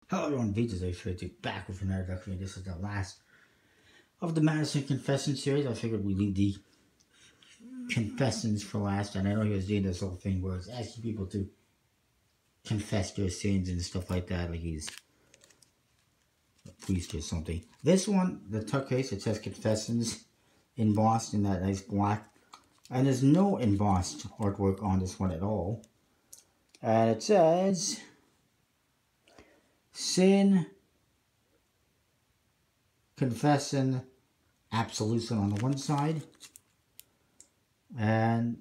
Hello everyone, Beaches back with another documentary. This is the last of the Madison Confession series. I figured we'd leave the confessions for last, and I know he was doing this whole thing where he's asking people to confess their sins and stuff like that, like he's a priest or something. This one, the tuck case, it says Confessions embossed in that nice black, and there's no embossed artwork on this one at all. And it says Sin, Confession, Absolution on the one side, and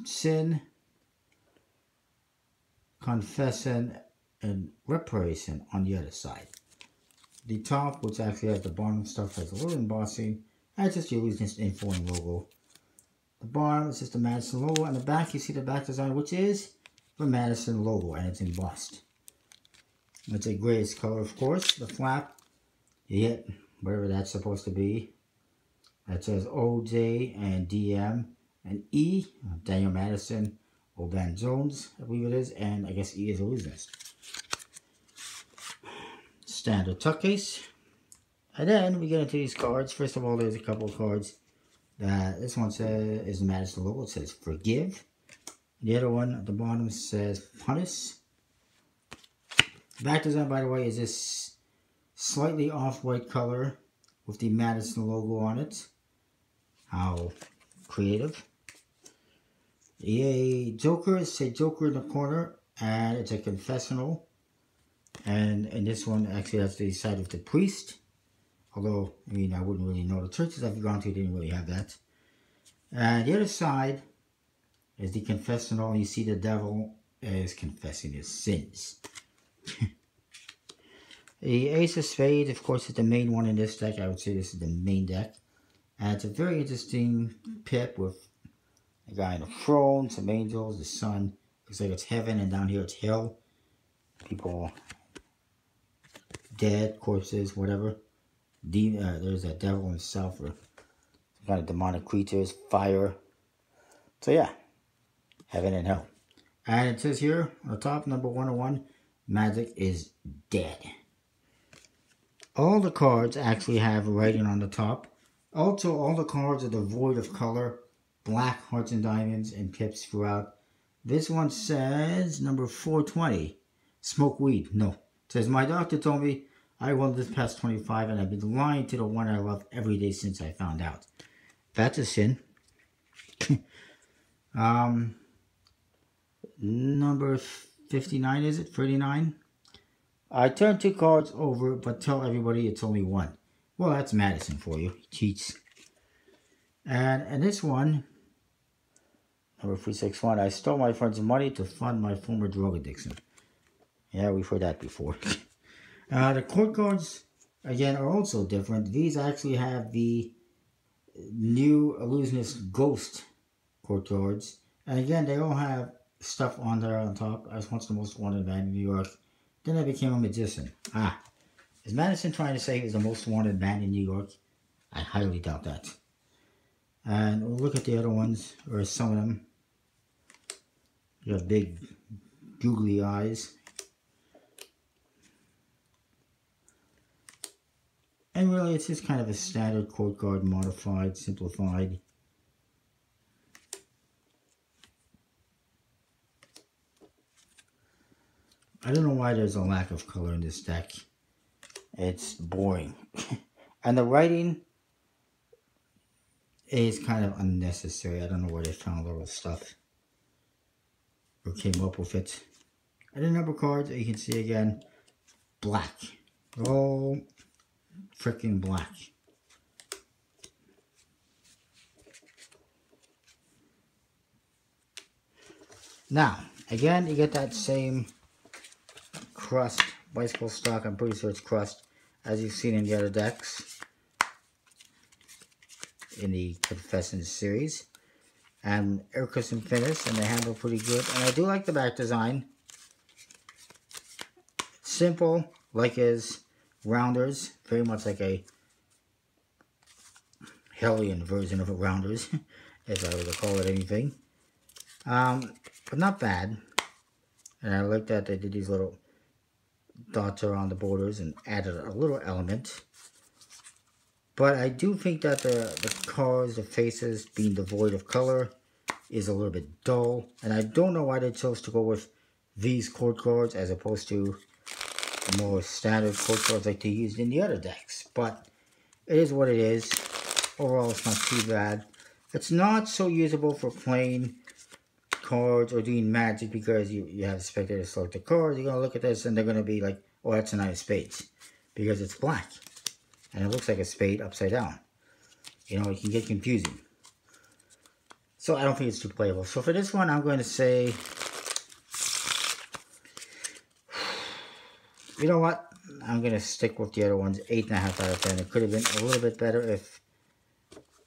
Sin, Confession, and Reparation on the other side. The top, which actually has the bottom stuff, has a little embossing, and it's just your Illusionist info and logo. The bottom is just the Madison logo, and the back, you see the back design, which is the Madison logo, and it's embossed. It's a grayish color, of course. The flap, you hit whatever that's supposed to be. That says OJ and DM and E, Daniel Madison, O. Van Jones, I believe it is, and I guess E is Illusionist. Standard tuck case. And then we get into these cards. First of all, there's a couple of cards. This one says is the Madison logo. It says Forgive. The other one at the bottom says Punish. Back design, by the way, is this slightly off-white color with the Madison logo on it. How creative. Yay, Joker, say Joker in the corner, and it's a confessional. And this one actually has the side of the priest. Although, I mean, I wouldn't really know. The churches I've gone to didn't really have that. And the other side is the confessional, and you see the devil is confessing his sins. The Ace of Spades, of course, is the main one in this deck. I would say this is the main deck. And it's a very interesting pip with a guy on a throne, some angels, the sun. Looks like it's heaven, and down here it's hell. People dead, corpses, whatever. There's a devil himself, or some kind of demonic creatures, fire. So yeah, heaven and hell. And it says here on the top, number 101, magic is dead. All the cards actually have writing on the top. Also, all the cards are devoid of color. Black, hearts and diamonds, and pips throughout. This one says, number 420, smoke weed. No. It says, my doctor told me I will live past 25, and I've been lying to the one I love every day since I found out. That's a sin. Number 59, is it? 39? I turn 2 cards over, but tell everybody it's only 1. Well, that's Madison for you. He cheats. And this one, number 361, I stole my friend's money to fund my former drug addiction. Yeah, we've heard that before. The court cards, again, are also different. These actually have the new Illusionist Ghost court cards. And again, they all have stuff on there on top. I was once the most wanted man in New York. Then I became a magician. Is Madison trying to say he was the most wanted man in New York? I highly doubt that. And we'll look at the other ones, or some of them. You have big, googly eyes. And really, it's just kind of a standard court card, modified, simplified. I don't know why there's a lack of color in this deck. It's boring. And the writing is kind of unnecessary. I don't know where they found all this stuff, or came up with it. And the number cards, you can see again, black. All freaking black. Now, again, you get that same crust, bicycle stock. I'm pretty sure it's crust, as you've seen in the other decks in the Confessions series. And air cushion finish, and they handle pretty good. And I do like the back design. Simple, like his Rounders, very much like a Hellion version of a Rounders, if I were to call it anything. But not bad. And I like that they did these little dots around the borders and added a little element. But I do think that the cars, the faces, being devoid of color is a little bit dull. And I don't know why they chose to go with these court cards as opposed to the more standard court cards like they used in the other decks. But it is what it is. Overall, it's not too bad. It's not so usable for playing cards or doing magic because you have spectators select the cards. You're going to look at this and they're going to be like, oh, that's a 9 of spades because it's black. And it looks like a spade upside down. You know, it can get confusing. So I don't think it's too playable. So for this one, I'm going to say, you know what? I'm going to stick with the other ones. 8.5 out of 10. It could have been a little bit better if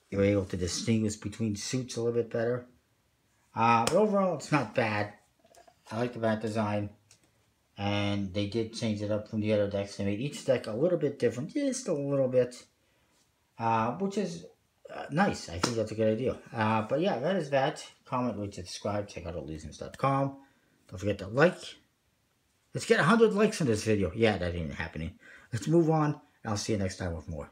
you were able to distinguish between suits a little bit better. But overall, it's not bad. I like the back design. And they did change it up from the other decks. They made each deck a little bit different. Just a little bit. Which is nice. I think that's a good idea. But yeah, that is that. Comment, rate, subscribe. Check out illusionz.com. Don't forget to like. Let's get 100 likes on this video. Yeah, that ain't happening. Let's move on. I'll see you next time with more.